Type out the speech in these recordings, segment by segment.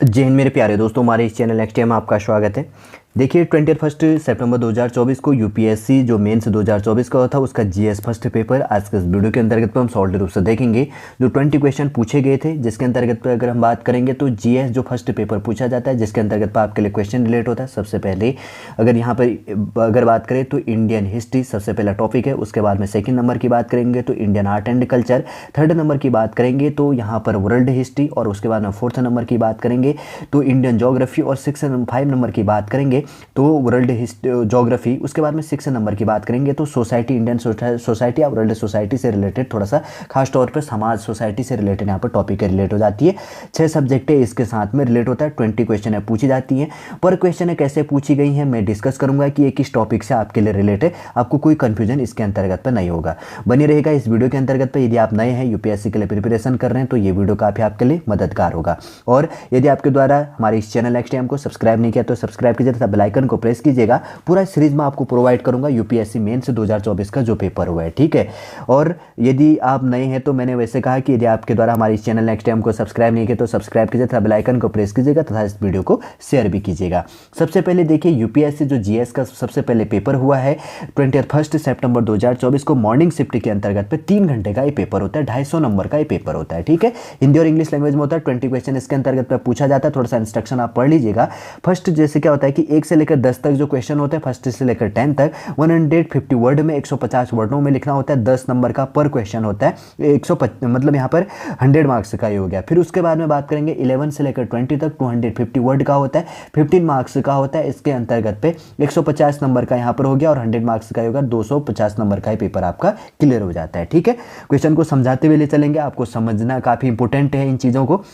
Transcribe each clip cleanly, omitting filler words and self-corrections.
जय हिंद मेरे प्यारे दोस्तों, हमारे इस चैनल नेक्स्ट टाइम में आपका स्वागत है। देखिए 21 सितंबर 2024 को यूपीएससी जो मेंस 2024 का था उसका जीएस फर्स्ट पेपर आज के इस वीडियो के अंतर्गत पर हम सॉल्व रूप से देखेंगे। जो 20 क्वेश्चन पूछे गए थे जिसके अंतर्गत पर अगर हम बात करेंगे तो जीएस जो फर्स्ट पेपर पूछा जाता है जिसके अंतर्गत पर आपके लिए क्वेश्चन रिलेट होता है। सबसे पहले अगर यहाँ पर अगर बात करें तो इंडियन हिस्ट्री सबसे पहला टॉपिक है। उसके बाद में सेकेंड नंबर की बात करेंगे तो Indian art and culture, third number की बात करेंगे तो यहाँ पर वर्ल्ड हिस्ट्री, और उसके बाद में फोर्थ नंबर की बात करेंगे तो इंडियन ज्योग्राफी, और 5 नंबर की बात करेंगे तो वर्ल्ड ज्योग्राफी। उसके बाद में 6 नंबर की बात करेंगे तो सोसाइटी, इंडियन सोसाइटी या वर्ल्ड सोसाइटी से रिलेटेड थोड़ा सा खास तौर पर समाज सोसाइटी से रिलेटेड यहाँ पर टॉपिक रिलेट हो जाती है। 6 सब्जेक्ट है इसके साथ में रिलेट होता है। 20 क्वेश्चन है पूछी जाती है। पर क्वेश्चन है कैसे पूछी गई है मैं डिस्कस करूंगा कि ये किस टॉपिक से आपके लिए रिलेट है, आपको कोई कंफ्यूजन इसके अंतर्गत पर नहीं होगा। बनी रहेगा इस वीडियो के अंतर्गत पर। यदि आप नए हैं यूपीएससी के लिए प्रिपरेशन कर रहे हैं तो ये वीडियो काफी आपके लिए मददगार होगा। और यदि आपके द्वारा हमारे इस चैनल नेक्स्ट टाइम को सब्सक्राइब नहीं किया तो सब्सक्राइब कीजिए तथा बेल आइकन को प्रेस कीजिएगा। पूरा सीरीज में आपको प्रोवाइड करूंगा यूपीएससी मेंस 2024 का जो पेपर हुआ है, ठीक है। और यदि आप नए हैं तो मैंने वैसे कहा कि यदि आपके द्वारा हमारे इस चैनल नेक्स्ट टाइम को सब्सक्राइब नहीं किया तो सब्सक्राइब कीजिए तथा बेल आइकन को प्रेस कीजिएगा तथा इस वीडियो को शेयर भी कीजिएगा। सबसे पहले देखिए यूपीएससी जो जीएस का सबसे पहले पेपर हुआ है 21 सितंबर 2024 को मॉर्निंग शिफ्ट के अंतर्गत पे 3 घंटे का ये पेपर होता है। 250 नंबर का ये पेपर होता है, ठीक है। हिंदी और इंग्लिश लैंग्वेज में होता है। 20 क्वेश्चन इसके अंतर्गत पे पूछा जाता है। थोड़ा सा इंस्ट्रक्शन आप पढ़ लीजिएगा। फर्स्ट जैसे क्या होता है कि 1 से लेकर 10 तक जो क्वेश्चन होते हैं, फर्स्ट से लेकर 10 तक 150 वर्ड में 150 वर्डों में लिखना होता है। 10 नंबर का पर क्वेश्चन होता है। 150 मतलब यहाँ पर 100 मार्क्स का ही हो गया। फिर उसके बाद में बात करेंगे 11 से लेकर 20 तक 250 वर्ड का होता है, 15 मार्क्स का होता है। इसके अंतर्गत पे 150 नंबर का यहाँ पर हो गया और 100 मार्क्स का होगा। 250 नंबर का ही पेपर आपका क्लियर हो जाता है, ठीक है। क्वेश्चन को समझाते हुए ले चलेंगे, आपको समझना काफी इंपॉर्टेंट है इन चीजों को।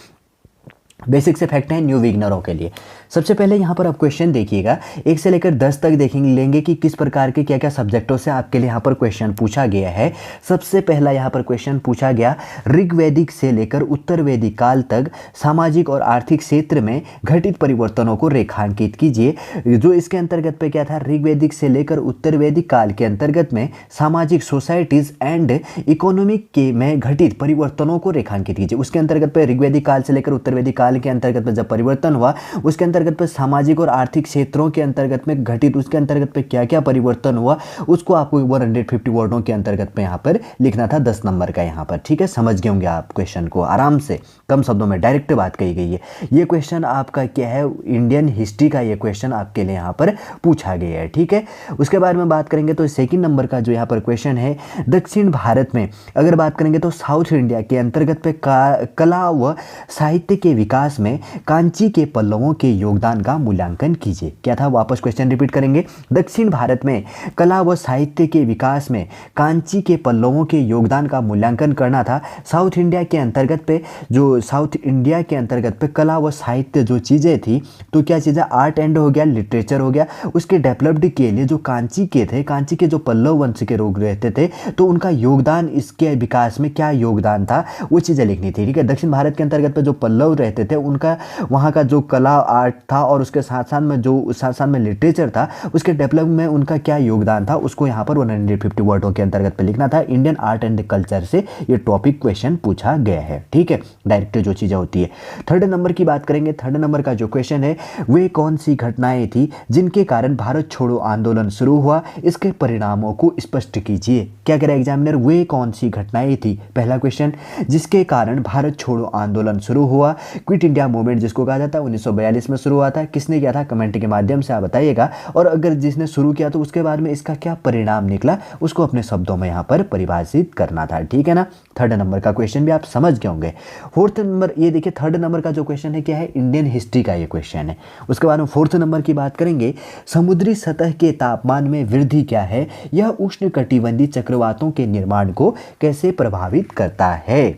बेसिक से फैक्ट है न्यू बिगनरों के लिए। सबसे पहले यहाँ पर आप क्वेश्चन देखिएगा 1 से लेकर 10 तक देखेंगे लेंगे कि किस प्रकार के क्या क्या सब्जेक्टों से आपके लिए यहाँ पर क्वेश्चन पूछा गया है। सबसे पहला यहाँ पर क्वेश्चन पूछा गया ऋग्वैदिक से लेकर उत्तर वैदिक काल तक सामाजिक और आर्थिक क्षेत्र में घटित परिवर्तनों को रेखांकित कीजिए। जो इसके अंतर्गत पे क्या था, ऋग्वैदिक से लेकर उत्तर वैदिक काल के अंतर्गत में सामाजिक सोसाइटीज एंड इकोनॉमिक के में घटित परिवर्तनों को रेखांकित कीजिए। उसके अंतर्गत पे ऋग्वैदिक काल से लेकर उत्तर वैदिक काल के अंतर्गत में जब परिवर्तन हुआ उसके अंतर्गत पर सामाजिक और आर्थिक क्षेत्रों के अंतर्गत में घटित उसके अंतर्गत पे क्या क्या परिवर्तन हुआ उसको आपको 150 वर्डों के अंतर्गत पे यहाँ पर लिखना था। 10 नंबर का यहाँ पर, ठीक है। समझ गए होंगे आप क्वेश्चन को आराम से, कम शब्दों में डायरेक्ट बात कही गई है। ये क्वेश्चन आपका क्या है, इंडियन हिस्ट्री का ये क्वेश्चन आपके लिए यहाँ पर पूछा गया है, ठीक है। उसके बारे में बात करेंगे तो सेकेंड नंबर का जो यहाँ पर क्वेश्चन है, दक्षिण भारत में अगर बात करेंगे तो साउथ इंडिया के अंतर्गत पे कला व साहित्य के विकास में कांची के पल्लवों के योगदान का मूल्यांकन कीजिए। क्या था, वापस क्वेश्चन रिपीट करेंगे। दक्षिण भारत में कला व साहित्य के विकास में कांची के पल्लवों के योगदान का मूल्यांकन करना था। साउथ इंडिया के अंतर्गत पे जो साउथ इंडिया के अंतर्गत पे कला व साहित्य जो चीज़ें थी तो क्या चीज़ें, आर्ट एंड हो गया, लिटरेचर हो गया, उसके डेवलप्ड के लिए जो कांची के थे, कांची के जो पल्लव वंश के लोग रहते थे तो उनका योगदान इसके विकास में क्या योगदान था वो चीज़ें लिखनी थी, ठीक है। दक्षिण भारत के अंतर्गत पे जो पल्लव रहते थे उनका वहाँ का जो कला आर्ट था और उसके साथ साथ में लिटरेचर था उसके डेवलप में उनका क्या योगदान था उसको यहाँ पर 150 वर्डों के अंतर्गत पे लिखना था। इंडियन आर्ट एंड कल्चर से ये टॉपिक क्वेश्चन पूछा गया है, ठीक है। डायरेक्ट जो चीज़ें होती है। थर्ड नंबर की बात करेंगे। थर्ड नंबर का जो क्वेश्चन है, वे कौन सी घटनाएं थी जिनके कारण भारत छोड़ो आंदोलन शुरू हुआ, इसके परिणामों को स्पष्ट कीजिए। क्या कह रहा है एग्जामिनर, वे कौन सी घटनाएं थी, पहला क्वेश्चन, जिसके कारण भारत छोड़ो आंदोलन शुरू हुआ। क्विट इंडिया मूवमेंट जिसको कहा जाता है 1942 में शुरू हुआ था। किसने किया था, कमेंट के माध्यम से आप बताइएगा। और अगर जिसने शुरू किया तो उसके बाद में इसका क्या परिणाम निकला उसको अपने शब्दों में यहाँ पर परिभाषित करना था, ठीक है ना। थर्ड नंबर का क्वेश्चन भी आप समझ गए होंगे। फोर्थ नंबर ये देखिए, थर्ड नंबर का जो क्वेश्चन है क्या है, इंडियन हिस्ट्री का ये क्वेश्चन है। उसके बाद में फोर्थ नंबर की बात करेंगे, समुद्री सतह के तापमान में वृद्धि क्या है, यह उष्णकटिबंधीय चक्रवातों के निर्माण को कैसे प्रभावित करता है।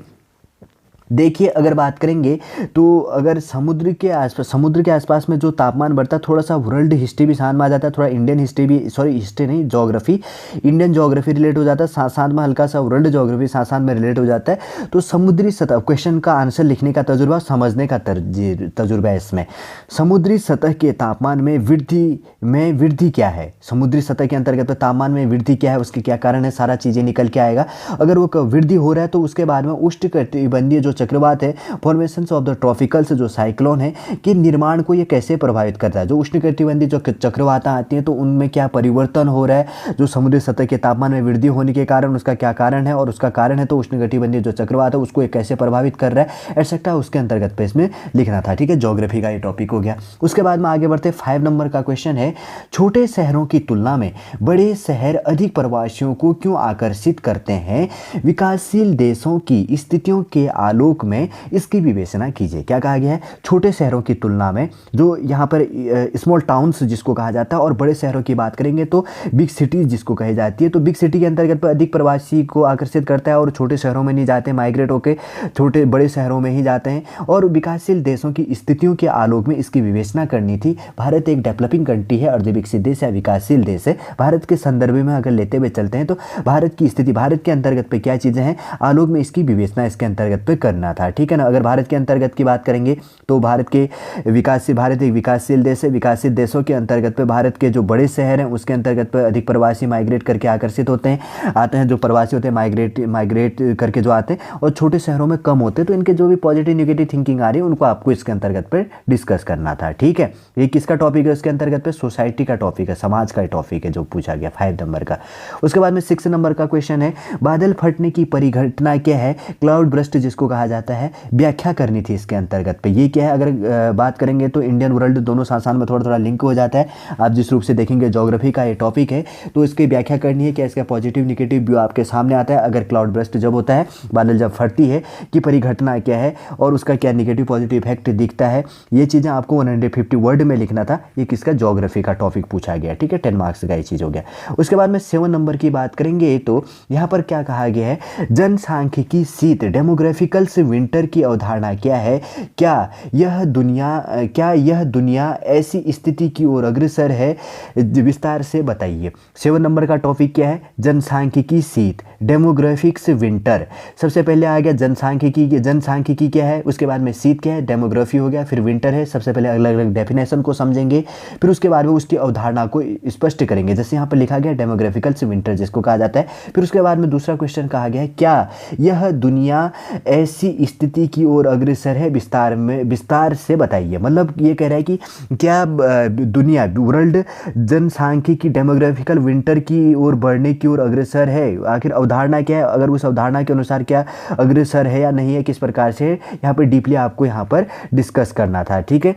देखिए अगर बात करेंगे तो अगर समुद्र के आसपास में जो तापमान बढ़ता है, थोड़ा सा वर्ल्ड हिस्ट्री भी साथ में आ जाता है, थोड़ा इंडियन हिस्ट्री भी, सॉरी हिस्ट्री नहीं, ज्योग्राफी, इंडियन ज्योग्राफी रिलेट हो जाता है, साथ साथ में हल्का सा वर्ल्ड ज्योग्राफी साथ साथ में रिलेट हो जाता है। तो समुद्री सतह, क्वेश्चन का आंसर लिखने का तजुर्बा, समझने का तजुर्बा है इसमें। समुद्री सतह के तापमान में वृद्धि क्या है, समुद्री सतह के अंतर्गत तापमान में वृद्धि क्या है, उसके क्या कारण है, सारा चीज़ें निकल के आएगा। अगर वो वृद्धि हो रहा है तो उसके बाद में उष्णकटिबंधीय जो चक्रवात है, फॉर्मेशन ऑफ द ट्रॉपिकल्स जो साइक्लोन है कि निर्माण को ये कैसे प्रभावित करता है। जो उष्णकटिबंधीय जो चक्रवात आती हैं तो उनमें क्या परिवर्तन हो रहा है, जो समुद्री सतह के तापमान में वृद्धि होने के कारण उसका क्या कारण है, और उसका कारण है तो उष्णकटिबंधीय जो चक्रवात है उसको ये कैसे प्रभावित कर रहा है एटसेट्रा, उसके अंतर्गत पे इसमें लिखना था। ठीक है, ज्योग्राफी का ये टॉपिक हो गया। उसके बाद में आगे बढ़ते 5 नंबर का क्वेश्चन है, छोटे शहरों की तुलना में बड़े शहर अधिक प्रवासियों को क्यों आकर्षित करते हैं, विकासशील देशों की स्थितियों के आलोक में इसकी विवेचना कीजिए। क्या कहा गया है, छोटे शहरों की तुलना में, जो यहाँ पर स्मॉल टाउन्स जिसको कहा जाता है, और बड़े शहरों की बात करेंगे तो बिग सिटीज जिसको कही जाती है, तो बिग सिटी के अंतर्गत पर अधिक प्रवासी को आकर्षित करता है और छोटे शहरों में नहीं जाते, माइग्रेट होकर छोटे बड़े शहरों में ही जाते हैं। और विकासशील देशों की स्थितियों के आलोक में इसकी विवेचना करनी थी। भारत एक डेवलपिंग कंट्री है, अर्धविकसित देश या विकासशील देश है। भारत के संदर्भ में अगर लेते हुए चलते हैं तो भारत की स्थिति, भारत के अंतर्गत पे क्या चीज़ें हैं, आलोक में इसकी विवेचना इसके अंतर्गत पे करना था। ठीक है ना। अगर भारत के अंतर्गत की बात करेंगे तो भारत एक विकासशील देश है। विकासशील देशों के अंतर्गत पे भारत के जो बड़े शहर हैं उसके अंतर्गत पे अधिक प्रवासी माइग्रेट करके आकर्षित आते हैं, जो प्रवासी होते हैं माइग्रेट करके जो आते हैं, और छोटे शहरों में कम होते हैं। तो इनके जो भी पॉजिटिव नेगेटिव थिंकिंग आ रही है उनको आपको इसके अंतर्गत पे डिस्कस करना था। ठीक है, ये किसका टॉपिक है उसके अंतर्गत पे, सोसाइटी का टॉपिक है, समाज का टॉपिक है जो पूछा गया 5 नंबर का। उसके बाद में 6 नंबर का क्वेश्चन है, बादल फटने की परिघटना क्या है, क्लाउड बर्स्ट जिसको कहा जाता है, व्याख्या करनी थी इसके अंतर्गत पे। ये क्या है, अगर बात करेंगे तो इंडियन वर्ल्ड दोनों साथ में थोड़ा थोड़ा लिंक हो जाता है। आप जिस रूप से देखेंगे ज्योग्राफी का ये टॉपिक है तो इसकी व्याख्या करनी है, क्या इसका पॉजिटिव नेगेटिव व्यू आपके सामने आता है। अगर क्लाउड बर्स्ट जब होता है, बादल जब फटती है, कि परिघटना क्या है और उसका क्या नेगेटिव पॉजिटिव इफेक्ट दिखता है, ये चीज़ें आपको 150 वर्ड में लिखना था। ये किसका, ज्योग्राफी का टॉपिक पूछा गया। ठीक है, 10 मार्क्स का ये चीज़ हो गया। उसके बाद में 7 नंबर की बात करेंगे तो यहाँ पर क्या कहा गया है, जनसांख्यिकी शीत डेमोग्राफिकल्स विंटर की अवधारणा क्या है, क्या यह दुनिया ऐसी स्थिति की ओर अग्रसर है, विस्तार से बताइए। 7 नंबर का टॉपिक क्या है, जनसांख्यिकी शीत डेमोग्राफिक्स विंटर। सबसे पहले आ गया जनसांख्यिकी क्या है, उसके बाद में शीत क्या है, डेमोग्राफी हो गया, फिर विंटर है। सबसे पहले अलग अलग डेफिनेशन को समझेंगे, फिर उसके बाद में उसकी अवधारणा को स्पष्ट करेंगे। जैसे यहाँ पर लिखा गया डेमोग्राफिकल्स विंटर जिसको कहा जाता है। फिर उसके बाद में दूसरा क्वेश्चन कहा गया है, क्या यह दुनिया ऐसी स्थिति की ओर अग्रसर है, विस्तार से बताइए। मतलब ये कह रहा है कि क्या दुनिया वर्ल्ड जनसांख्यिकी डेमोग्राफिकल विंटर की ओर बढ़ने की ओर अग्रसर है, आखिर अवधारणा क्या है, अगर उस अवधारणा के अनुसार क्या अग्रसर है या नहीं है, किस प्रकार से, यहाँ पर डीपली आपको यहाँ पर डिस्कस करना था। ठीक है,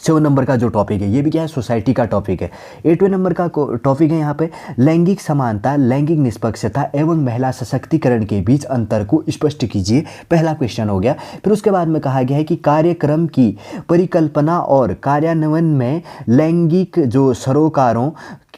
7 नंबर का जो टॉपिक है ये भी क्या है, सोसाइटी का टॉपिक है। 8वें नंबर का टॉपिक है यहाँ पे लैंगिक समानता, लैंगिक निष्पक्षता एवं महिला सशक्तिकरण के बीच अंतर को स्पष्ट कीजिए, पहला क्वेश्चन हो गया। फिर उसके बाद में कहा गया है कि कार्यक्रम की परिकल्पना और कार्यान्वयन में लैंगिक जो सरोकारों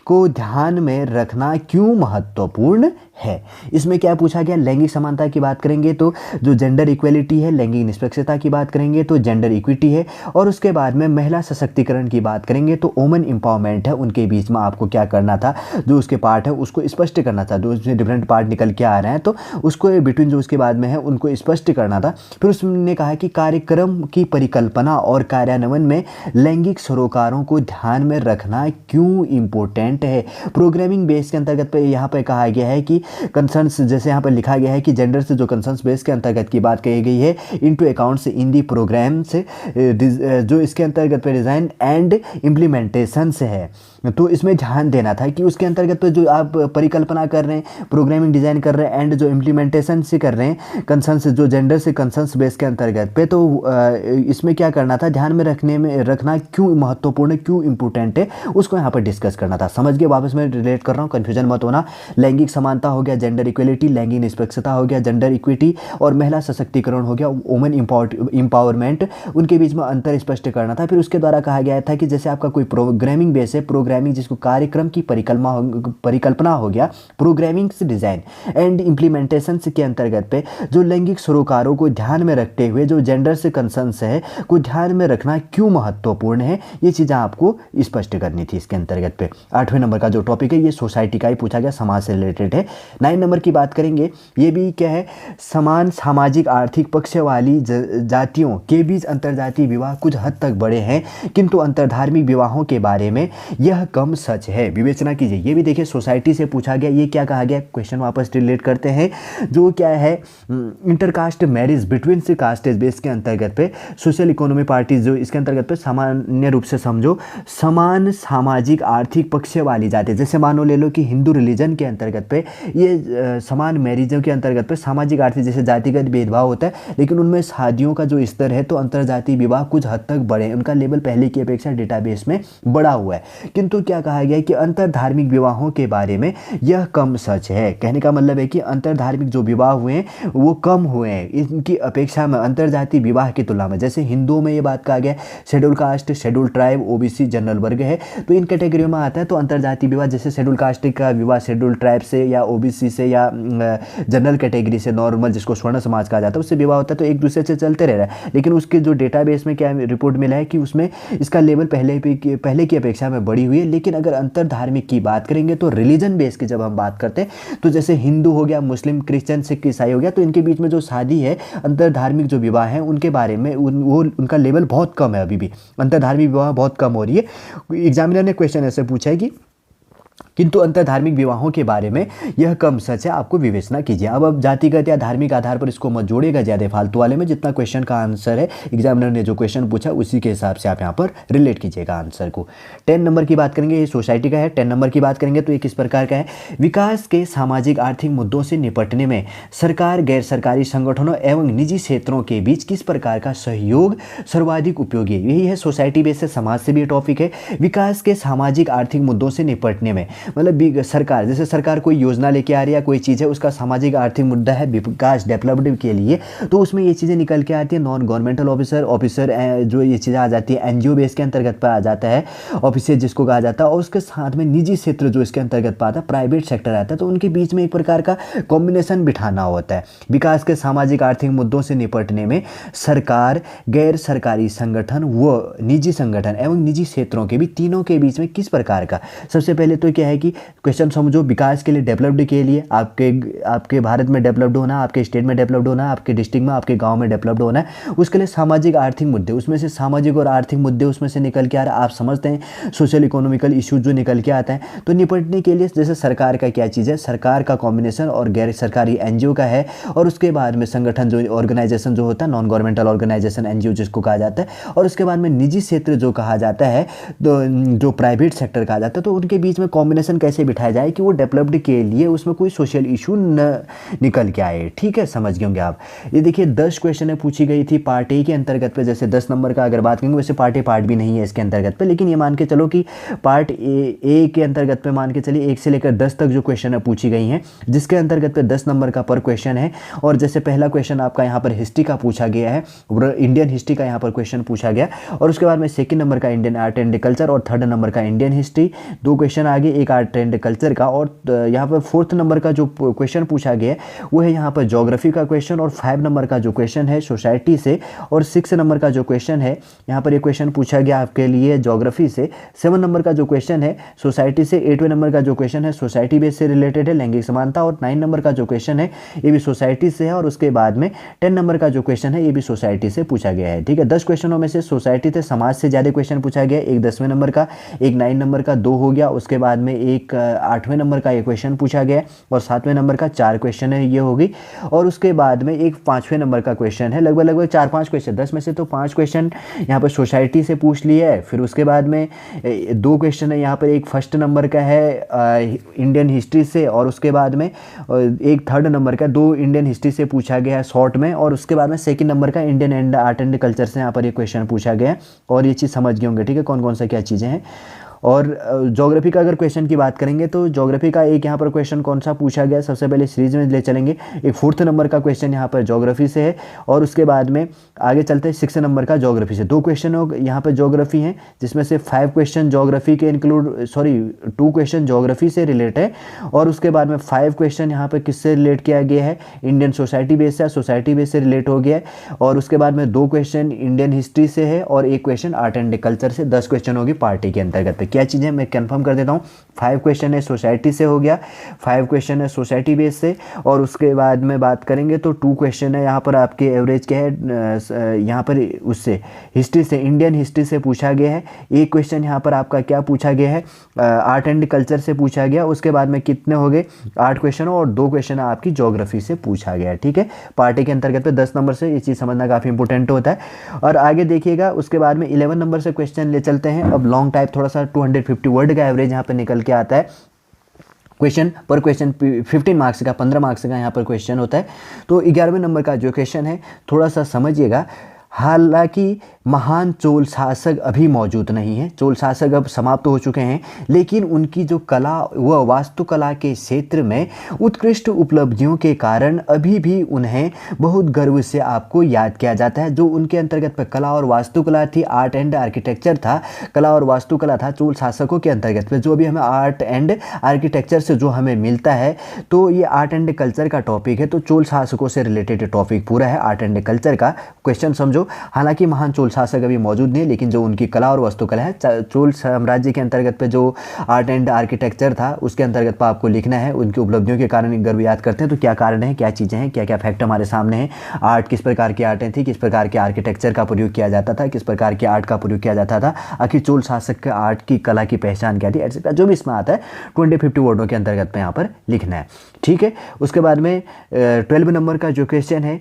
को ध्यान में रखना क्यों महत्वपूर्ण है। इसमें क्या पूछा गया, लैंगिक समानता की बात करेंगे तो जो जेंडर इक्वलिटी है, लैंगिक निष्पक्षता की बात करेंगे तो जेंडर इक्विटी है, और उसके बाद में महिला सशक्तिकरण की बात करेंगे तो वुमेन एम्पावरमेंट है। उनके बीच में आपको क्या करना था, जो उसके पार्ट है उसको स्पष्ट करना था, जो उसमें डिफरेंट पार्ट निकल के आ रहे हैं तो उसको बिटवीन जो उसके बाद में है उनको स्पष्ट करना था। फिर उसने कहा कि कार्यक्रम की परिकल्पना और कार्यान्वयन में लैंगिक सरोकारों को ध्यान में रखना क्यों इम्पोर्टेंट है। प्रोग्रामिंग बेस के अंतर्गत पे यहाँ पे कहा गया है कि कंसर्न्स, जैसे यहाँ पर लिखा गया है कि जेंडर से जो कंसर्न्स बेस के अंतर्गत की बात कही गई है, into accounts in the programme से जो इसके अंतर्गत पे डिज़ाइन एंड इम्प्लीमेंटेशन से है, तो इसमें ध्यान देना था कि उसके अंतर्गत पे जो आप परिकल्पना कर रहे हैं, प्रोग्रामिंग डिज़ाइन कर रहे हैं एंड जो इम्प्लीमेंटेशन से कर रहे हैं कंसर्न्स, जो जेंडर से कंसर्न्स बेस के अंतर्गत पे, तो इसमें क्या करना था, ध्यान में रखना क्यों महत्वपूर्ण है, क्यों इंपॉर्टेंट है, उसको यहाँ पर डिस्कस करना था। समझ के वापस मैं रिलेट कर रहा हूँ, कन्फ्यूजन मत होना। लैंगिक समानता हो गया, जेंडर इक्वलिटी, लैंगिक निष्पक्षता हो गया, जेंडर इक्विटी, और महिला सशक्तिकरण हो गया, वुमेन एम्पावरमेंट, उनके बीच में अंतर स्पष्ट करना था। फिर उसके द्वारा कहा गया था कि जैसे आपका कोई प्रोग्रामिंग बेस है, प्रोग्रामिंग जिसको कार्यक्रम की परिकल्पना हो गया, प्रोग्रामिंग डिजाइन एंड इम्प्लीमेंटेशन के अंतर्गत पे जो लैंगिक सरोकारों को ध्यान में रखते हुए जो जेंडर से कंसर्न्स है को ध्यान में रखना क्यों महत्वपूर्ण है, ये चीज़ें आपको स्पष्ट करनी थी इसके अंतर्गत पे। 8वें नंबर का जो टॉपिक है ये सोसाइटी का ही पूछा गया, समाज से रिलेटेड है। 9 नंबर की बात करेंगे, ये भी क्या है, समान सामाजिक आर्थिक पक्ष वाली जातियों के बीच अंतरजातीय विवाह कुछ हद तक बड़े हैं, किंतु अंतरधार्मिक विवाहों के बारे में यह कम सच है, विवेचना कीजिए। ये भी देखिए सोसाइटी से पूछा गया। ये क्या कहा गया, क्वेश्चन वापस रिलेट करते हैं, जो क्या है इंटरकास्ट मैरिज बिटवीन से कास्टेज बेस के अंतर्गत पे सोशल इकोनॉमी पार्टीज, जो इसके अंतर्गत पे सामान्य रूप से समझो समान सामाजिक आर्थिक पक्ष वाली जाति, जैसे मानो ले लो कि हिंदू रिलीजन के अंतर्गत पे ये समान मैरिजों के अंतर्गत पे सामाजिक आर्थिक जैसे जातिगत भेदभाव होता है, लेकिन उनमें शादियों का जो स्तर है तो अंतरजातीय विवाह कुछ हद तक बड़े हैं, उनका लेवल पहले की अपेक्षा डेटाबेस में बढ़ा हुआ है। किंतु क्या कहा गया है कि अंतरधार्मिक विवाहों के बारे में यह कम सच है। कहने का मतलब है कि अंतरधार्मिक जो विवाह हुए हैं वो कम हुए हैं इनकी अपेक्षा में अंतरजातीय विवाह की तुलना में। जैसे हिंदुओं में ये बात कहा गया, schedule caste, schedule tribe, OBC, general वर्ग है, तो इन कैटेगरियों में आता है। तो अंतरजातीय विवाह जैसे शेड्यूल कास्ट का विवाह शेड्यूल ट्राइब से या ओबीसी से या जनरल कैटेगरी से, नॉर्मल जिसको स्वर्ण समाज कहा जाता है, उससे विवाह होता है, तो एक दूसरे से चलते रह रहा है। लेकिन उसके जो डेटाबेस में क्या रिपोर्ट मिला है कि उसमें इसका लेवल पहले की अपेक्षा में बढ़ी हुई है। लेकिन अगर अंतरधार्मिक की बात करेंगे तो रिलीजन बेस की जब हम बात करते हैं, तो जैसे हिंदू हो गया, मुस्लिम, क्रिश्चियन, सिख, ईसाई हो गया, तो इनके बीच में जो शादी है, अंतरधार्मिक जो विवाह है उनके बारे में उनका लेवल बहुत कम है, अभी भी अंतरधार्मिक विवाह बहुत कम हो रही है। एग्जामिनर ने क्वेश्चन ऐसे पूछा है कि किंतु अंतरधार्मिक विवाहों के बारे में यह कम सच है, आपको विवेचना कीजिए। अब जातिगत या धार्मिक आधार पर इसको मत जोड़ेगा ज़्यादा फालतू वाले में, जितना क्वेश्चन का आंसर है एग्जामिनर ने जो क्वेश्चन पूछा उसी के हिसाब से आप यहाँ पर रिलेट कीजिएगा आंसर को। 10 नंबर की बात करेंगे, ये सोसाइटी का है। 10 नंबर की बात करेंगे तो ये किस प्रकार का है, विकास के सामाजिक आर्थिक मुद्दों से निपटने में सरकार, गैर सरकारी संगठनों एवं निजी क्षेत्रों के बीच किस प्रकार का सहयोग सर्वाधिक उपयोगी है। यही है सोसाइटी बेस से, समाज से भी टॉपिक है। विकास के सामाजिक आर्थिक मुद्दों से निपटने में मतलब सरकार, जैसे सरकार कोई योजना लेके आ रही है, कोई चीज़ है, उसका सामाजिक आर्थिक मुद्दा है विकास डेवलपमेंट के लिए, तो उसमें ये चीज़ें निकल के आती है। नॉन गवर्नमेंटल ऑफिसर जो ये चीज़ें आ जाती है, एनजीओ बेस के अंतर्गत पर आ जाता है, ऑफिसर जिसको कहा जाता है, और उसके साथ में निजी क्षेत्र जो इसके अंतर्गत पर आता है, प्राइवेट सेक्टर आता है, तो उनके बीच में एक प्रकार का कॉम्बिनेशन बिठाना होता है। विकास के सामाजिक आर्थिक मुद्दों से निपटने में सरकार, गैर सरकारी संगठन व निजी संगठन एवं निजी क्षेत्रों के भी, तीनों के बीच में किस प्रकार का, सबसे पहले तो क्या है कि क्वेश्चन समझो, विकास के लिए, डेवलप्ड के लिए, आपके भारत में डेवलप्ड होना, आपके स्टेट में डेवलप्ड होना, आपके डिस्ट्रिक्ट में, आपके गांव में डेवलप्ड होना है, उसके लिए सामाजिक आर्थिक मुद्दे, उसमें से सामाजिक और आर्थिक मुद्दे उसमें से निकल के आ रहा है। आप समझते हैं सोशल इकोनॉमिकल इश्यूज जो निकल के आता है, तो निपटने के लिए जैसे सरकार का क्या चीज़ है, सरकार का कॉम्बिनेशन और गैर सरकारी एनजीओ का है, और उसके बाद में संगठन जो ऑर्गेनाइजेशन जो होता है, नॉन गवर्नमेंटल ऑर्गेनाइजेशन एनजीओ जिसको कहा जाता है, और उसके बाद में निजी क्षेत्र जो कहा जाता है, जो प्राइवेट सेक्टर कहा जाता है, तो उनके बीच में कॉम्बिनेशन कैसे बिठाया जाए कि वो डेवलप्ड के लिए उसमें कोई सोशल इशू न निकल के आए। ठीक है, समझ गए होंगे आप। ये देखिए 10 क्वेश्चन पूछी गई थी पार्ट ए के अंतर्गत पे, जैसे 10 नंबर का अगर बात करेंगे, वैसे पार्ट ए पार्ट भी नहीं है इसके अंतर्गत पे, लेकिन ये मान के चलो कि पार्ट ए के अंतर्गत पे मान के चलिए 1 से लेकर 10 तक जो क्वेश्चन पूछी गई हैं, जिसके अंतर्गत पे 10 नंबर का पर क्वेश्चन है। और जैसे पहला क्वेश्चन आपका यहाँ पर हिस्ट्री का पूछा गया है, इंडियन हिस्ट्री का यहाँ पर क्वेश्चन पूछा गया, और उसके बाद में सेकंड नंबर का इंडियन आर्ट एंड कल्चर, और थर्ड नंबर का इंडियन हिस्ट्री, 2 क्वेश्चन आगे, एक आर्ट एंड कल्चर का, और यहाँ पर 4th नंबर का जो क्वेश्चन पूछा गया है वो है यहाँ पर ज्योग्राफी का क्वेश्चन, और 5 नंबर का जो क्वेश्चन है सोसाइटी से, और 6 नंबर का जो क्वेश्चन है यहाँ पर ये क्वेश्चन पूछा गया आपके लिए ज्योग्राफी से, 7 नंबर का जो क्वेश्चन है सोसाइटी से, 8वें नंबर का जो क्वेश्चन है सोसाइटी बेस से रिलेटेड है, लैंगिक समानता, और 9 नंबर का जो क्वेश्चन है ये भी सोसाइटी से है, और उसके बाद में 10 नंबर का जो क्वेश्चन है ये भी सोसाइटी से पूछा गया है। ठीक है, 10 क्वेश्चनों में से सोसाइटी से, समाज से ज़्यादा क्वेश्चन पूछा गया, एक 10वें नंबर का, एक 9 नंबर का, 2 हो गया, उसके बाद में एक 8वें नंबर का एक क्वेश्चन पूछा गया, और 7वें नंबर का 4 क्वेश्चन है, ये होगी, और उसके बाद में एक 5वें नंबर का क्वेश्चन है। लगभग 4-5 क्वेश्चन, 10 में से तो 5 क्वेश्चन यहाँ पर सोसाइटी से पूछ लिए है। फिर उसके बाद में 2 क्वेश्चन है यहाँ पर, एक 1st नंबर का है इंडियन हिस्ट्री से, और उसके बाद में एक 3rd नंबर का, 2 इंडियन हिस्ट्री से पूछा गया है शॉर्ट में, और उसके बाद में 2nd नंबर का Indian and art and culture से यहाँ पर ये क्वेश्चन पूछा गया है। और ये चीज़ समझ गए होंगे, ठीक है, कौन कौन सा क्या चीज़ें हैं। और ज्योग्राफी का अगर क्वेश्चन की बात करेंगे तो ज्योग्राफी का एक यहाँ पर क्वेश्चन कौन सा पूछा गया, सबसे पहले सीरीज में ले चलेंगे, एक 4th नंबर का क्वेश्चन यहाँ पर ज्योग्राफी से है, और उसके बाद में आगे चलते हैं 6 नंबर का ज्योग्राफी से। 2 क्वेश्चन यहाँ पर ज्योग्राफी हैं, जिसमें से 5 क्वेश्चन ज्योग्राफी के 2 क्वेश्चन ज्योग्राफी से रिलेट है, और उसके बाद में 5 क्वेश्चन यहाँ पर किससे रिलेट किया गया है, इंडियन सोसाइटी बेस से, सोसाइटी बेस से रिलेट हो गया है, और उसके बाद में 2 क्वेश्चन इंडियन हिस्ट्री से है, और एक क्वेश्चन आर्ट एंड कल्चर से। 10 क्वेश्चन होगी पार्टी के अंतर्गत। क्या चीज़ें मैं कंफर्म कर देता हूँ। 5 क्वेश्चन है सोसाइटी से हो गया, 5 क्वेश्चन है सोसाइटी बेस से, और उसके बाद में बात करेंगे तो 2 क्वेश्चन है यहाँ पर आपके एवरेज क्या है यहाँ पर उससे हिस्ट्री से, इंडियन हिस्ट्री से पूछा गया है। 1 क्वेश्चन यहाँ पर आपका क्या पूछा गया है, आर्ट एंड कल्चर से पूछा गया। उसके बाद में कितने हो गए 8 क्वेश्चन, और 2 क्वेश्चन आपकी ज्योग्राफी से पूछा गया। ठीक है, पार्टी के अंतर्गत पे 10 नंबर से ये चीज़ समझना काफ़ी इंपॉर्टेंट होता है। और आगे देखिएगा उसके बाद में 11 नंबर से क्वेश्चन ले चलते हैं। अब लॉन्ग टाइप थोड़ा सा 250 वर्ड का एवरेज यहाँ पे निकल के आता है। क्वेश्चन पर क्वेश्चन 15 मार्क्स का, 15 मार्क्स का यहाँ पर क्वेश्चन होता है। तो 11वें नंबर का जो क्वेश्चन है थोड़ा सा समझिएगा। हालांकि महान चोल शासक अभी मौजूद नहीं है, चोल शासक अब समाप्त हो चुके हैं, लेकिन उनकी जो कला व वास्तुकला के क्षेत्र में उत्कृष्ट उपलब्धियों के कारण अभी भी उन्हें बहुत गर्व से आपको याद किया जाता है। जो उनके अंतर्गत पर कला और वास्तुकला थी, आर्ट एंड आर्किटेक्चर था, कला और वास्तुकला था चोल शासकों के अंतर्गत पर। जो भी हमें आर्ट एंड आर्किटेक्चर से जो हमें मिलता है, तो ये आर्ट एंड कल्चर का टॉपिक है, तो चोल शासकों से रिलेटेड टॉपिक पूरा है आर्ट एंड कल्चर का। क्वेश्चन समझो। हालांकि महान चोल शासक अभी मौजूद नहीं, लेकिन जो उनकी कला और वास्तुकला है, चोल साम्राज्य के अंतर्गत पे जो आर्ट एंड आर्किटेक्चर था उसके अंतर्गत पर आपको लिखना है। उनकी उपलब्धियों के कारण गर्व याद करते हैं, तो क्या कारण है, क्या चीज़ें हैं, क्या क्या फैक्ट हमारे सामने हैं। आर्ट किस प्रकार की आर्टें थी, किस प्रकार के आर्किटेक्चर का प्रयोग किया जाता था, किस प्रकार के आर्ट का प्रयोग किया जाता था, आखिर चोल शासक के आर्ट की कला की पहचान क्या थी, एटसेट्रा जो भी इसमें आता है 20-50 वर्डों के अंतर्गत पे यहाँ पर लिखना है। ठीक है, उसके बाद में 12 नंबर का जो क्वेश्चन है,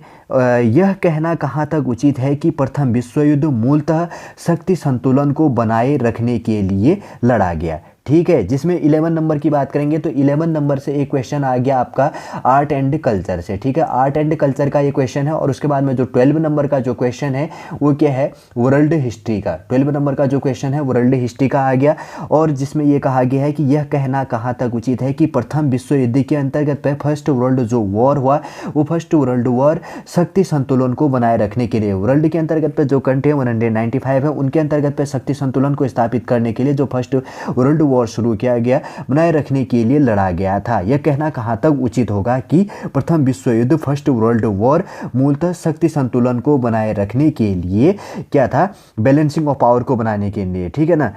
यह कहना कहाँ तक उचित है कि प्रथम विश्व युद्ध मूलतः शक्ति संतुलन को बनाए रखने के लिए लड़ा गया। ठीक है, जिसमें 11 नंबर की बात करेंगे तो 11 नंबर से एक क्वेश्चन आ गया आपका आर्ट एंड कल्चर से। ठीक है, आर्ट एंड कल्चर का ये क्वेश्चन है। और उसके बाद में जो 12 नंबर का जो क्वेश्चन है वो क्या है, वर्ल्ड हिस्ट्री का। 12 नंबर का जो क्वेश्चन है वर्ल्ड हिस्ट्री का आ गया, और जिसमें ये कहा गया है कि यह कहना कहाँ तक उचित है कि प्रथम विश्व युद्ध के अंतर्गत पे फर्स्ट वर्ल्ड जो वॉर हुआ, वो फर्स्ट वर्ल्ड वॉर शक्ति संतुलन को बनाए रखने के लिए, वर्ल्ड के अंतर्गत पे जो कंट्री 195 है उनके अंतर्गत पे शक्ति संतुलन को स्थापित करने के लिए जो फर्स्ट वर्ल्ड वॉर शुरू किया गया, बनाए रखने के लिए लड़ा गया था। यह कहना कहाँ तक उचित होगा कि प्रथम विश्व युद्ध फर्स्ट वर्ल्ड वॉर मूलतः शक्ति संतुलन को बनाए रखने के लिए क्या था, बैलेंसिंग ऑफ पावर को बनाने के लिए, ठीक है ना,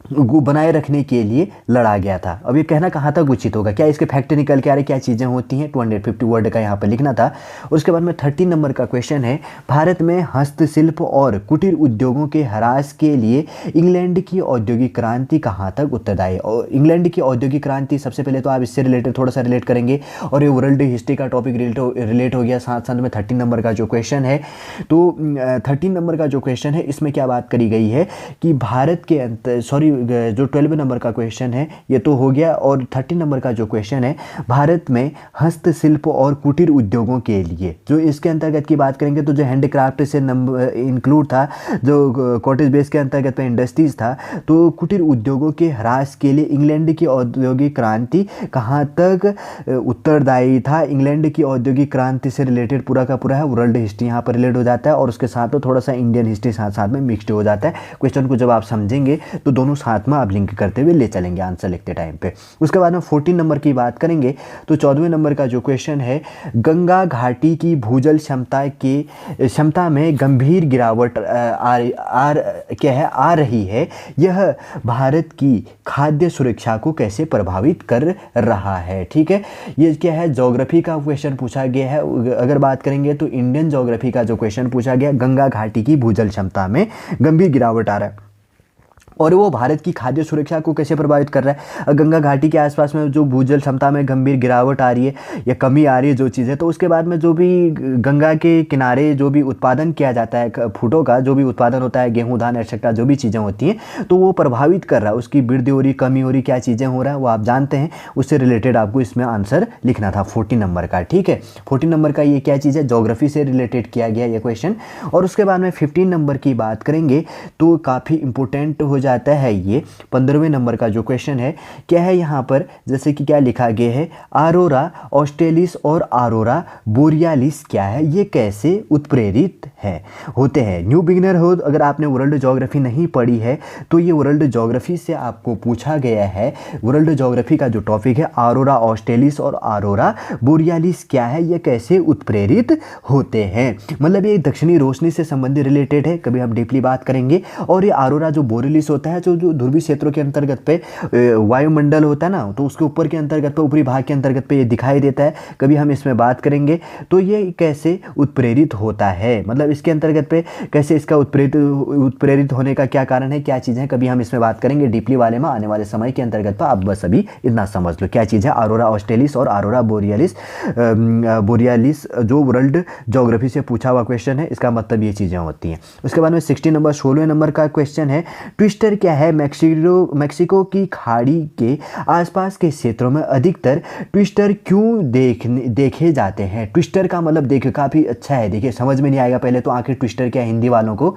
बनाए रखने के लिए लड़ा गया था। अब ये कहना कहाँ तक उचित होगा, क्या इसके फैक्ट निकल के आ रहे, क्या चीज़ें होती हैं, 250 वर्ड का यहाँ पर लिखना था। उसके बाद में 13 नंबर का क्वेश्चन है, भारत में हस्तशिल्प और कुटीर उद्योगों के ह्रास के लिए इंग्लैंड की औद्योगिक क्रांति कहाँ तक उत्तरदायी। और इंग्लैंड की औद्योगिक क्रांति सबसे पहले तो आप इससे रिलेटेड थोड़ा सा रिलेट करेंगे, और ये वर्ल्ड हिस्ट्री का टॉपिक रिलेट हो गया। साथ साथ में 13 नंबर का जो क्वेश्चन है, तो 13 नंबर का जो क्वेश्चन है इसमें क्या बात करी गई है कि भारत के जो 12 नंबर का क्वेश्चन है ये तो हो गया, और 13 नंबर का जो क्वेश्चन है, भारत में हस्तशिल्प और कुटीर उद्योगों के लिए, जो इसके अंतर्गत की बात करेंगे तो जो हैंडीक्राफ्ट से इंक्लूड था, जो कॉटेज बेस के अंतर्गत पे इंडस्ट्रीज था, तो कुटीर उद्योगों के ह्रास के लिए इंग्लैंड की औद्योगिक क्रांति कहाँ तक उत्तरदायी था। इंग्लैंड की औद्योगिक क्रांति से रिलेटेड पूरा का पूरा है वर्ल्ड हिस्ट्री यहाँ पर रिलेट हो जाता है, और उसके साथ तो थोड़ा सा इंडियन हिस्ट्री साथ साथ में मिक्सड हो जाता है। क्वेश्चन को जब आप समझेंगे तो दोनों साथ में आप लिंक करते हुए ले चलेंगे आंसर लिखते टाइम पे। उसके बाद में 14 नंबर की बात करेंगे तो 14वें नंबर का जो क्वेश्चन है, गंगा घाटी की भूजल क्षमता में गंभीर गिरावट आ रही है। यह भारत की खाद्य सुरक्षा को कैसे प्रभावित कर रहा है। ठीक है, ये क्या है, ज्योग्राफी का क्वेश्चन पूछा गया है। अगर बात करेंगे तो इंडियन ज्योग्राफी का जो क्वेश्चन पूछा गया, गंगा घाटी की भूजल क्षमता में गंभीर गिरावट आ रहा है, और वो भारत की खाद्य सुरक्षा को कैसे प्रभावित कर रहा है। गंगा घाटी के आसपास में जो भूजल क्षमता में गंभीर गिरावट आ रही है या कमी आ रही है जो चीज़ है, तो उसके बाद में जो भी गंगा के किनारे जो भी उत्पादन किया जाता है फूडों का, जो भी उत्पादन होता है, गेहूं धान एक्सेट्रा जो भी चीज़ें होती हैं, तो वो प्रभावित कर रहा है, उसकी वृद्धि हो रही, कमी हो रही, क्या चीज़ें हो रहा है वो आप जानते हैं। उससे रिलेटेड आपको इसमें आंसर लिखना था 14 नंबर का। ठीक है, 14 नंबर का ये क्या चीज़ है, ज्योग्राफी से रिलेटेड किया गया ये क्वेश्चन। और उसके बाद में 15 नंबर की बात करेंगे तो काफ़ी इंपॉर्टेंट हो जाता है ये 15वें नंबर का जो क्वेश्चन है, क्या है यहाँ पर, जैसे कि क्या लिखा गया है, आरोरा ऑस्ट्रेलिस और आरोरा बोरियालिस क्या है, ये कैसे उत्प्रेरित होते हैं। न्यू बिगिनर हो, अगर आपने वर्ल्ड ज्योग्राफी नहीं पढ़ी है तो ये वर्ल्ड ज्योग्राफी से आपको पूछा गया है। वर्ल्ड ज्योग्राफी का जो टॉपिक है, आरोरा ऑस्ट्रेलिस और आरोरा बोरियालिस क्या है, ये कैसे उत्प्रेरित होते हैं। मतलब ये दक्षिणी रोशनी से संबंधित रिलेटेड है, कभी हम डीपली बात करेंगे। और ये आरोरा जो बोरियालिस होता है जो जो ध्रुवीय क्षेत्रों के अंतर्गत पे वायुमंडल होता है ना, तो उसके ऊपर के अंतर्गत पे, ऊपरी भाग के अंतर्गत पे ये दिखाई देता है, कभी हम इसमें बात करेंगे। तो ये कैसे उत्प्रेरित होता है, मतलब इसके अंतर्गत पे कैसे इसका उत्प्रेरित होने का क्या कारण है, क्या चीज़ है, कभी हम इसमें बात करेंगे डीपली वाले में आने वाले समय के अंतर्गत पर। आप बस अभी इतना समझ लो क्या चीज़ है ऑरोरा ऑस्ट्रेलिस और ऑरोरा बोरियलिस। बोरियलिस जो वर्ल्ड ज्योग्राफी से पूछा हुआ क्वेश्चन है, इसका मतलब ये चीज़ें होती हैं। उसके बाद में 16वें नंबर का क्वेश्चन है, ट्विस्टर क्या है? मैक्सिको की खाड़ी के आसपास के क्षेत्रों में अधिकतर ट्विस्टर क्यों देखे जाते हैं? ट्विस्टर का मतलब देखिए काफ़ी अच्छा है, देखिए समझ में नहीं आएगा पहले तो आखिर ट्विस्टर क्या है हिंदी वालों को।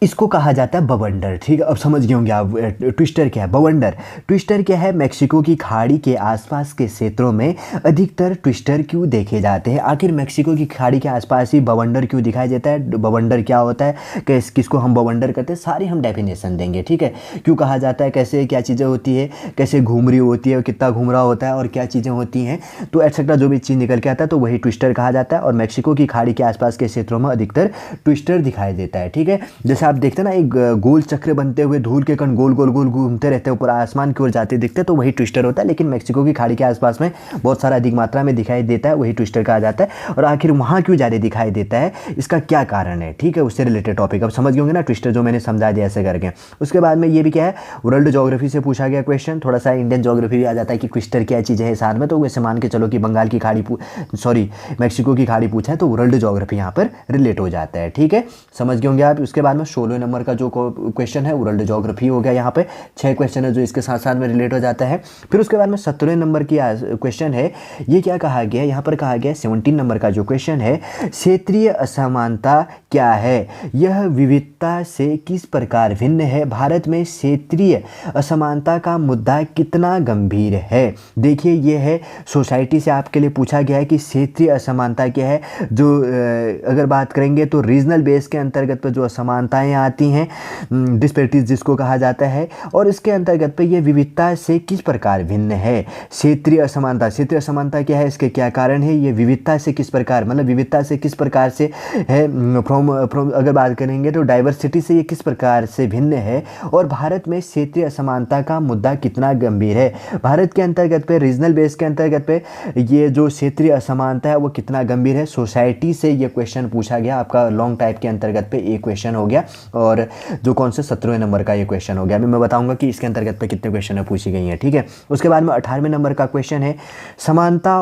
इसको कहा जाता है बवंडर, ठीक है। अब समझ गए होंगे आप ट्विस्टर क्या है, बवंडर। ट्विस्टर क्या है? मैक्सिको की खाड़ी के आसपास के क्षेत्रों में अधिकतर ट्विस्टर क्यों देखे जाते हैं? आखिर मैक्सिको की खाड़ी के आसपास ही बवंडर क्यों दिखाई देता है? बवंडर क्या होता है, किसको हम बवंडर करते हैं, सारी हम डेफिनेशन देंगे, ठीक है। क्यों कहा जाता है, कैसे क्या चीज़ें होती है, कैसे घूम रही होती है, कितना घूम रहा होता है और क्या चीज़ें होती हैं, तो एक्सेट्रा जो भी चीज़ निकल के आता है तो वही ट्विस्टर कहा जाता है। और मैक्सिको की खाड़ी के आसपास के क्षेत्रों में अधिकतर ट्विस्टर दिखाई देता है, ठीक है। जैसे आप देखते हैं ना एक गोल चक्र बनते हुए धूल के कण गोल गोल गोल घूमते रहते हैं, ऊपर आसमान की ओर जाते दिखते हैं, तो वही ट्विस्टर होता है। लेकिन मैक्सिको की खाड़ी के आसपास में बहुत सारा अधिक मात्रा में दिखाई देता है, वही ट्विस्टर कहा जाता है। और आखिर वहाँ क्यों ज़्यादा दिखाई देता है, इसका क्या कारण है, ठीक है, उससे रिलेटेड टॉपिक अब समझ गए होंगे ना, ट्विस्टर जो मैंने समझा दिया ऐसे करके। उसके बाद में ये भी क्या है, वर्ल्ड ज्योग्राफी से पूछा गया क्वेश्चन, थोड़ा सा इंडियन ज्योग्राफी भी आ जाता है कि ट्विस्टर क्या चीज़ है साथ में। तो वैसे मान के चलो कि बंगाल की खाड़ी मैक्सिको की खाड़ी पूछा है तो वर्ल्ड ज्योग्राफी यहाँ पर रिलेट हो जाता है, ठीक है, समझ गए होंगे आप। उसके बाद में 16वें नंबर का जो क्वेश्चन है वर्ल्ड ज्योग्राफी हो गया। यहाँ पे 6 क्वेश्चन है जो इसके साथ साथ में रिलेट हो जाता है। फिर उसके बाद में 17वें नंबर की क्वेश्चन है, ये क्या कहा गया, यहाँ पर कहा गया 17 नंबर का जो क्वेश्चन है, क्षेत्रीय असमानता क्या है, यह विविधता से किस प्रकार भिन्न है, भारत में क्षेत्रीय असमानता का मुद्दा कितना गंभीर है। देखिए ये है सोसाइटी से आपके लिए पूछा गया है कि क्षेत्रीय असमानता क्या है। जो अगर बात करेंगे तो रीजनल बेस के अंतर्गत पर जो असमानताएं आती हैं, डिस्पेरिटीज जिसको कहा जाता है, और इसके अंतर्गत पे ये विविधता से किस प्रकार भिन्न है। क्षेत्रीय असमानता क्या है, इसके क्या कारण है, ये विविधता से किस प्रकार, मतलब विविधता से किस प्रकार से है, फ्रॉम अगर बात करेंगे तो डाइवर्सिटी से ये किस प्रकार से भिन्न है, और भारत में क्षेत्रीय असमानता का मुद्दा कितना गंभीर है। भारत के अंतर्गत पे रीजनल बेस के अंतर्गत पे ये जो क्षेत्रीय असमानता है वो कितना गंभीर है, सोसाइटी से ये क्वेश्चन पूछा गया आपका लॉन्ग टाइप के अंतर्गत पे एक क्वेश्चन हो गया। और जो कौन से 17वें नंबर का ये क्वेश्चन हो गया, अभी मैं बताऊंगा कि इसके अंतर्गत पे कितने क्वेश्चन है पूछी गई हैं, ठीक है। उसके बाद में 18वें नंबर का क्वेश्चन है, समानता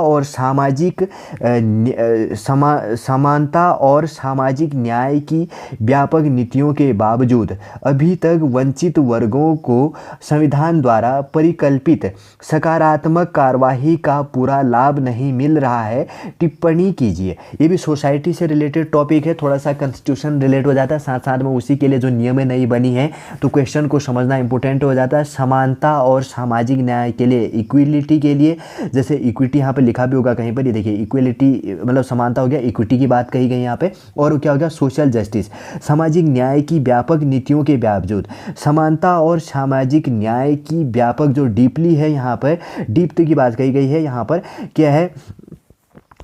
और सामाजिक न्याय की व्यापक नीतियों के बावजूद अभी तक वंचित वर्गों को संविधान द्वारा परिकल्पित सकारात्मक कार्यवाही का पूरा लाभ नहीं मिल रहा है, टिप्पणी कीजिए। ये भी सोसाइटी से रिलेटेड टॉपिक है, थोड़ा सा कॉन्स्टिट्यूशन रिलेट हो जाता है, साथ साथ में उसी के लिए जो नियम नई बनी है तो क्वेश्चन को समझना इंपॉर्टेंट हो जाता है। समानता और सामाजिक न्याय के लिए, इक्विलिटी के लिए, जैसे इक्विटी यहाँ पे लिखा भी होगा कहीं पर, ये देखिए इक्विलिटी मतलब समानता हो गया, इक्विटी की बात कही गई यहाँ पे, और क्या हो गया सोशल जस्टिस, सामाजिक न्याय की व्यापक नीतियों के बावजूद। समानता और सामाजिक न्याय की व्यापक जो डीपली है यहाँ पर, डीप की बात कही गई है यहाँ पर, क्या है,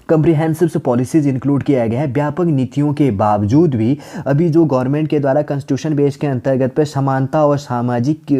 कम्प्रिहेंसिव पॉलिसीज इंक्लूड किया गया है। व्यापक नीतियों के बावजूद भी अभी जो गवर्नमेंट के द्वारा कॉन्स्टिट्यूशन बेस के अंतर्गत पे समानता और सामाजिक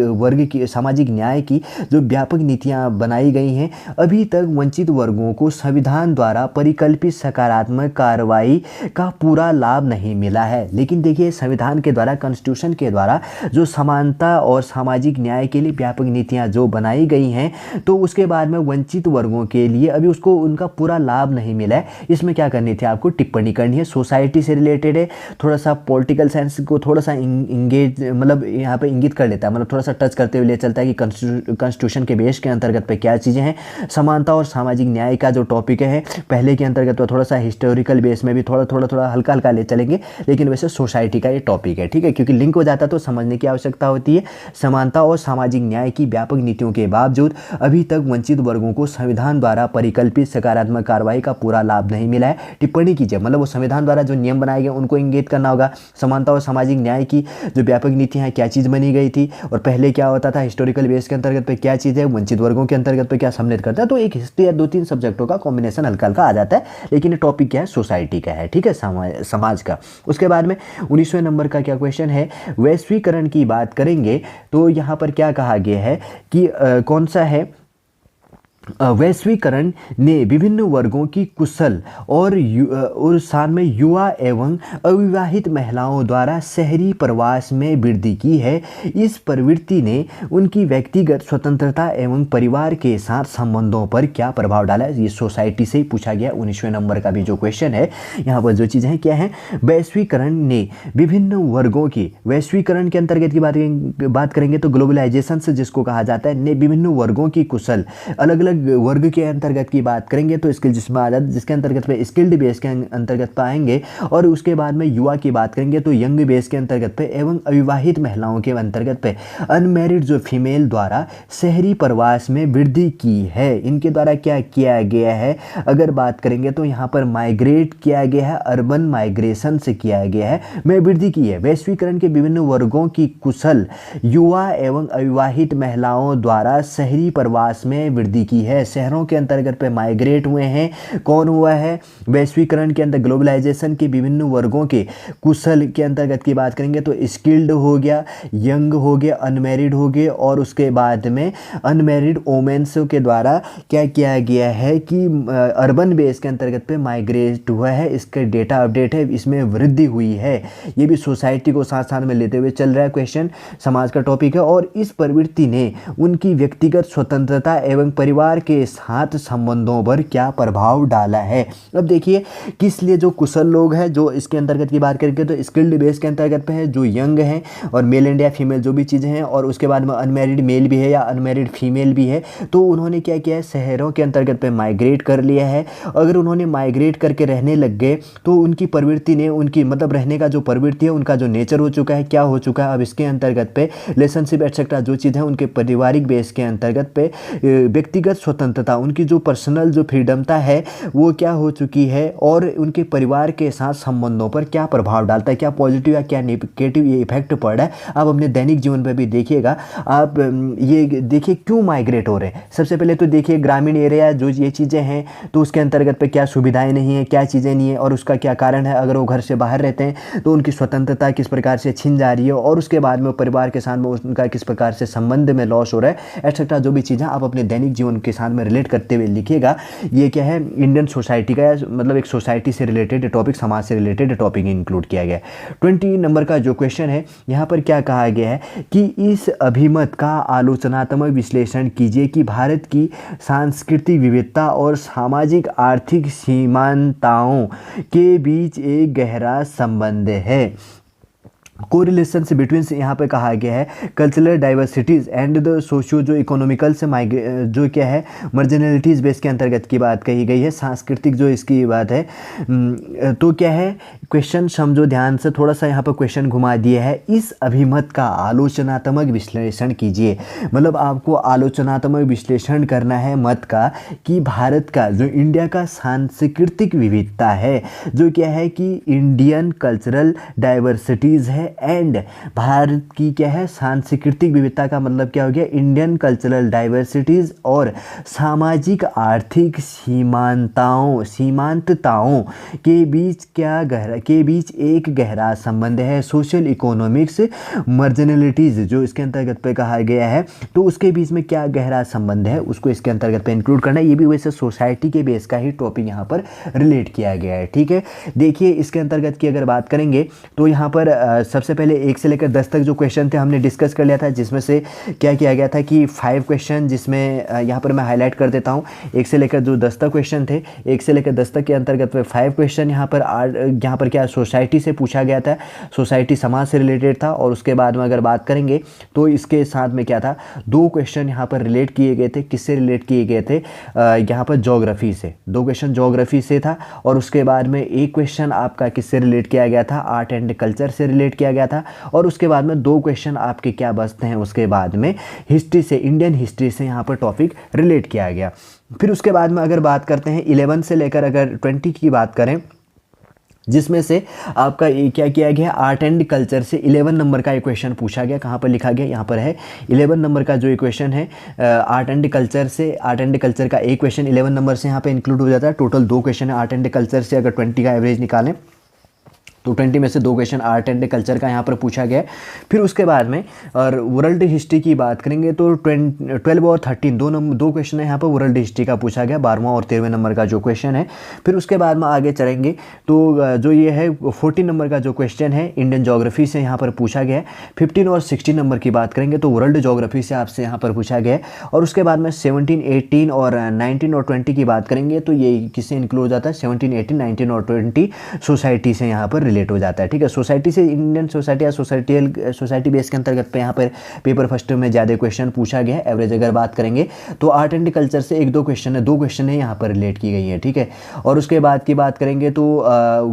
न्याय की जो व्यापक नीतियां बनाई गई हैं, अभी तक वंचित वर्गों को संविधान द्वारा परिकल्पित सकारात्मक कार्रवाई का पूरा लाभ नहीं मिला है। लेकिन देखिए संविधान के द्वारा, कॉन्स्टिट्यूशन के द्वारा जो समानता और सामाजिक न्याय के लिए व्यापक नीतियाँ जो बनाई गई हैं, तो उसके बाद में वंचित वर्गों के लिए अभी उसको उनका पूरा लाभ नहीं मिला है। इसमें क्या करनी थी, आपको टिप्पणी करनी है, सोसाइटी से रिलेटेड है, थोड़ा सा पॉलिटिकल साइंस को थोड़ा सा इंगेज मतलब यहाँ पे इंगित कर लेता है, मतलब थोड़ा सा टच करते हुए ले चलता है कि कॉन्स्टिट्यूशन के बेस के अंतर्गत पे क्या चीज़ें हैं। समानता और सामाजिक न्याय का जो टॉपिक है पहले के अंतर्गत तो थोड़ा सा हिस्टोरिकल बेस में भी थोड़ा हल्का हल्का ले चलेंगे, लेकिन वैसे सोसाइटी का ये टॉपिक है, ठीक है, क्योंकि लिंक हो जाता तो समझने की आवश्यकता होती है। समानता और सामाजिक न्याय की व्यापक नीतियों के बावजूद अभी तक वंचित वर्गों को संविधान द्वारा परिकल्पित सकारात्मक कार्रवाई का पूरा लाभ नहीं मिला है, टिप्पणी कीजिए। मतलब वो संविधान द्वारा जो नियम बनाए गए उनको इंगित करना होगा। समानता और सामाजिक न्याय की जो व्यापक नीतियाँ हैं क्या चीज़ बनी गई थी और पहले क्या होता था, हिस्टोरिकल बेस के अंतर्गत पे क्या चीज़ है, वंचित वर्गों के अंतर्गत पे क्या सम्मिलित करता है। तो एक हिस्ट्री या 2-3 सब्जेक्टों का कॉम्बिनेशन हल्का हल्का आ जाता है, लेकिन ये टॉपिक क्या है, सोसाइटी का है, ठीक है, समाज का। उसके बाद में 19वें नंबर का क्या क्वेश्चन है, वैश्वीकरण की बात करेंगे तो यहाँ पर क्या कहा गया है कि कौन सा है, वैश्वीकरण ने विभिन्न वर्गों की कुशल और साथ में युवा एवं अविवाहित महिलाओं द्वारा शहरी प्रवास में वृद्धि की है। इस प्रवृत्ति ने उनकी व्यक्तिगत स्वतंत्रता एवं परिवार के साथ संबंधों पर क्या प्रभाव डाला है। ये सोसाइटी से ही पूछा गया 19वें नंबर का भी जो क्वेश्चन है। यहाँ पर जो चीज़ें क्या हैं, वैश्वीकरण ने विभिन्न वर्गों की, वैश्वीकरण के अंतर्गत की बात करेंगे तो ग्लोबलाइजेशन से जिसको कहा जाता है, ने विभिन्न वर्गों की कुशल, अलग अलग वर्ग के अंतर्गत की बात करेंगे तो स्किल जिसमें आ जाता है, जिसके अंतर्गत पे स्किल्ड बेस के अंतर्गत पाएंगे। और उसके बाद में युवा की बात करेंगे तो यंग बेस के अंतर्गत पे एवं अविवाहित महिलाओं के अंतर्गत पे अनमैरिड जो फीमेल द्वारा शहरी प्रवास में वृद्धि की है। इनके द्वारा क्या किया गया है, अगर बात करेंगे तो यहाँ पर माइग्रेट किया गया है, अर्बन माइग्रेशन से किया गया है, में वृद्धि की है। वैश्वीकरण के विभिन्न वर्गों की कुशल युवा एवं अविवाहित महिलाओं द्वारा शहरी प्रवास में वृद्धि की है। शहरों के अंतर्गत पे माइग्रेट हुए हैं, कौन हुआ है, वैश्वीकरण के अंदर ग्लोबलाइजेशन के विभिन्न वर्गों के कुशल के अंतर्गत की बात करेंगे तो स्किल्ड हो गया, यंग हो गया, अनमैरिड हो गए, और उसके बाद में अनमैरिड वोमेन्स के द्वारा क्या किया गया है कि अर्बन बेस के अंतर्गत पे माइग्रेट हुआ है। इसका डेटा अपडेट है, इसमें वृद्धि हुई है। ये भी सोसाइटी को साथ साथ में लेते हुए चल रहा है क्वेश्चन, समाज का टॉपिक है। और इस प्रवृत्ति ने उनकी व्यक्तिगत स्वतंत्रता एवं परिवार के साथ संबंधों पर क्या प्रभाव डाला है। अब देखिए किस लिए, जो कुशल लोग हैं, जो इसके अंतर्गत की बात करेंगे तो स्किल्ड बेस के अंतर्गत पे है, जो यंग हैं और मेल एंड या फीमेल जो भी चीज़ें हैं, और उसके बाद में अनमैरिड मेल भी है या अनमैरिड फीमेल भी है, तो उन्होंने क्या किया है, शहरों के अंतर्गत पे माइग्रेट कर लिया है। अगर उन्होंने माइग्रेट करके रहने लग गए तो उनकी प्रवृत्ति ने, उनकी मतलब रहने का जो प्रवृत्ति है, उनका जो नेचर हो चुका है, क्या हो चुका है, अब इसके अंतर्गत पे रिलेशनशिप एक्सेट्रा जो चीज़ है, उनके पारिवारिक बेस के अंतर्गत पे व्यक्तिगत स्वतंत्रता, उनकी जो पर्सनल जो फ्रीडमता है वो क्या हो चुकी है, और उनके परिवार के साथ संबंधों पर क्या प्रभाव डालता है, क्या पॉजिटिव या क्या नेगेटिव ये इफेक्ट पड़ रहा है। आप अपने दैनिक जीवन पर भी देखिएगा, आप ये देखिए क्यों माइग्रेट हो रहे हैं। सबसे पहले तो देखिए ग्रामीण एरिया जो ये चीज़ें हैं तो उसके अंतर्गत पे क्या सुविधाएं नहीं है, क्या चीज़ें नहीं है, और उसका क्या कारण है। अगर वो घर से बाहर रहते हैं तो उनकी स्वतंत्रता किस प्रकार से छिन जा रही है, और उसके बाद में परिवार के साथ में उनका किस प्रकार से संबंध में लॉस हो रहा है, एक्सेट्रा जो भी चीज़ें आप अपने दैनिक जीवन के साथ में रिलेट करते हुए लिखिएगा। ये क्या है, इंडियन सोसाइटी का, मतलब एक सोसाइटी से रिलेटेड टॉपिक, समाज से रिलेटेड टॉपिक इंक्लूड किया गया है। 20 नंबर का जो क्वेश्चन है, यहाँ पर क्या कहा गया है कि इस अभिमत का आलोचनात्मक विश्लेषण कीजिए कि भारत की सांस्कृतिक विविधता और सामाजिक आर्थिक सीमांताओं के बीच एक गहरा संबंध है। कोरिलेशन से बिटवीन से यहाँ पे कहा गया है cultural diversities and the socio जो इकोनॉमिकल से जो क्या है मार्जिनलिटीज़ बेस के अंतर्गत की बात कही गई है, सांस्कृतिक जो इसकी बात है। तो क्या है, क्वेश्चन समझो ध्यान से, थोड़ा सा यहाँ पर क्वेश्चन घुमा दिया है। इस अभिमत का आलोचनात्मक विश्लेषण कीजिए, मतलब आपको आलोचनात्मक विश्लेषण करना है मत का कि भारत का जो इंडिया का सांस्कृतिक विविधता है, जो क्या है कि इंडियन कल्चरल डाइवर्सिटीज़ है, एंड भारत की क्या है सांस्कृतिक विविधता का मतलब क्या हो गया, इंडियन कल्चरल डाइवर्सिटीज़ और सामाजिक आर्थिक सीमांतताओं के बीच एक गहरा संबंध है। सोशल इकोनॉमिक्स मार्जिनलिटीज़ जो इसके अंतर्गत पे कहा गया है, तो उसके बीच में क्या गहरा संबंध है, उसको इसके अंतर्गत पे इंक्लूड करना है। ये भी वैसे सोसाइटी के बेस का ही टॉपिक यहाँ पर रिलेट किया गया है, ठीक है। देखिए इसके अंतर्गत की अगर बात करेंगे तो यहाँ पर सबसे पहले 1 से लेकर 10 तक जो क्वेश्चन थे हमने डिस्कस कर लिया था, जिसमें से क्या किया गया था कि 5 क्वेश्चन, जिसमें यहाँ पर मैं हाईलाइट कर देता हूँ। 1 से लेकर जो 10 तक क्वेश्चन थे, 1 से लेकर 10 तक के अंतर्गत में 5 क्वेश्चन यहाँ पर क्या सोसाइटी से पूछा गया था, सोसाइटी समाज से रिलेटेड था। और उसके बाद में अगर बात करेंगे तो इसके साथ में क्या था, 2 क्वेश्चन यहाँ पर रिलेट किए गए थे। किससे रिलेट किए गए थे, यहाँ पर ज्योग्राफी से 2 क्वेश्चन ज्योग्राफी से था। और उसके बाद में 1 क्वेश्चन आपका किससे रिलेट किया गया था, आर्ट एंड कल्चर से रिलेट किया गया था। और उसके बाद में 2 क्वेश्चन आपके क्या बचते हैं, उसके बाद में हिस्ट्री से, इंडियन हिस्ट्री से यहाँ पर टॉपिक रिलेट किया गया। फिर उसके बाद में अगर बात करते हैं 11 से लेकर अगर 20 की बात करें, जिसमें से आपका क्या किया गया, आर्ट एंड कल्चर से 11 नंबर का एक क्वेश्चन पूछा गया। कहाँ पर लिखा गया, यहाँ पर है 11 नंबर का जो इक्वेशन है आर्ट एंड कल्चर से, आर्ट एंड कल्चर का एक क्वेश्चन 11 नंबर से यहाँ पे इंक्लूड हो जाता है। टोटल 2 क्वेश्चन है आर्ट एंड कल्चर से, अगर 20 का एवरेज निकालें तो 20 में से 2 क्वेश्चन आर्ट एंड कल्चर का यहाँ पर पूछा गया। फिर उसके बाद में और वर्ल्ड हिस्ट्री की बात करेंगे तो 12 और 13 2 क्वेश्चन है यहाँ पर वर्ल्ड हिस्ट्री का पूछा गया, 12वां और 13वें नंबर का जो क्वेश्चन है। फिर उसके बाद में आगे चलेंगे तो जो ये है 14 नंबर का जो क्वेश्चन है इंडियन जोग्राफी से यहाँ पर पूछा गया है। 15 और 16 नंबर की बात करेंगे तो वर्ल्ड जोग्राफी से आपसे यहाँ पर पूछा गया है। और उसके बाद में 17, 18 और 19 और 20 की बात करेंगे तो ये किससे इंक्लूड हो जाता है, 17, 18, 19 और 20 सोसाइटी से यहाँ पर रिलेट हो जाता है। ठीक है, सोसाइटी से, इंडियन सोसाइटी या सोसाइटी बेस के अंतर्गत पे यहाँ पर पेपर फर्स्ट में ज़्यादा क्वेश्चन पूछा गया है। एवरेज अगर बात करेंगे तो आर्ट एंड कल्चर से 1-2 क्वेश्चन है, 2 क्वेश्चन है यहाँ पर रिलेट की गई है। ठीक है, और उसके बाद की बात करेंगे तो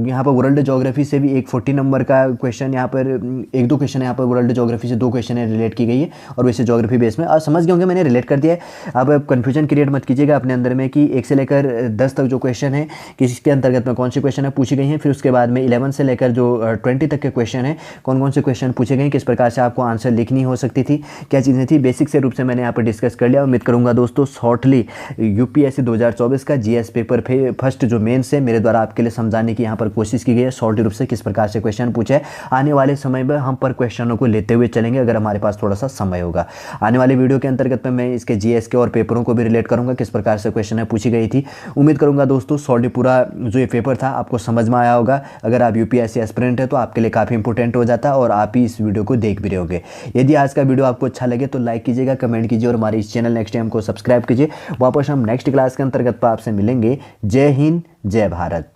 यहाँ पर वर्ल्ड ज्योग्राफी से भी एक 40 नंबर का क्वेश्चन यहाँ पर 1-2 क्वेश्चन यहाँ पर वर्ल्ड ज्योग्राफी से 2 क्वेश्चन रिलेट की गई है। और वैसे ज्योग्राफी बेस में आप समझ गए होंगे, मैंने रिलेट कर दिया है। अब कन्फ्यूजन क्रिएट मत कीजिएगा अपने अंदर में कि 1 से लेकर 10 तक जो क्वेश्चन है किसके अंतर्गत में कौन से क्वेश्चन है पूछी गई हैं। फिर उसके बाद में 11 से लेकर जो 20 तक के क्वेश्चन है कौन कौन से क्वेश्चन पूछे गए, किस प्रकार से आपको आंसर लिखनी हो सकती थी, क्या चीज़ें थी, बेसिक से रूप से मैंने यहाँ पर डिस्कस कर लिया। उम्मीद करूँगा दोस्तों शॉर्टली यूपीएससी 2024 का जीएस पेपर फर्स्ट जो मेंस है मेरे द्वारा आपके लिए समझाने की यहाँ पर कोशिश की गई है, शॉर्ट रूप से किस प्रकार से क्वेश्चन पूछे है। आने वाले समय में हम पर क्वेश्चनों को लेते हुए चलेंगे अगर हमारे पास थोड़ा सा समय होगा। आने वाले वीडियो के अंतर्गत में मैं इसके जीएस के और पेपरों को भी रिलेट करूँगा, किस प्रकार से क्वेश्चन है पूछी गई थी। उम्मीद करूँगा दोस्तों शॉर्टली पूरा जो ये पेपर था आपको समझ में आया होगा। अगर आप यूपीएससी एस्पिरेंट है तो आपके लिए काफ़ी इंपॉर्टेंट हो जाता है और आप ही इस वीडियो को देख भी रहे होंगे। यदि आज का वीडियो आपको अच्छा लगे तो लाइक कीजिएगा, कमेंट कीजिए और हमारे इस चैनल नेक्स्ट टाइम को सब्सक्राइब कीजिए। वापस हम नेक्स्ट क्लास के अंतर्गत आपसे मिलेंगे। जय हिंद, जय भारत।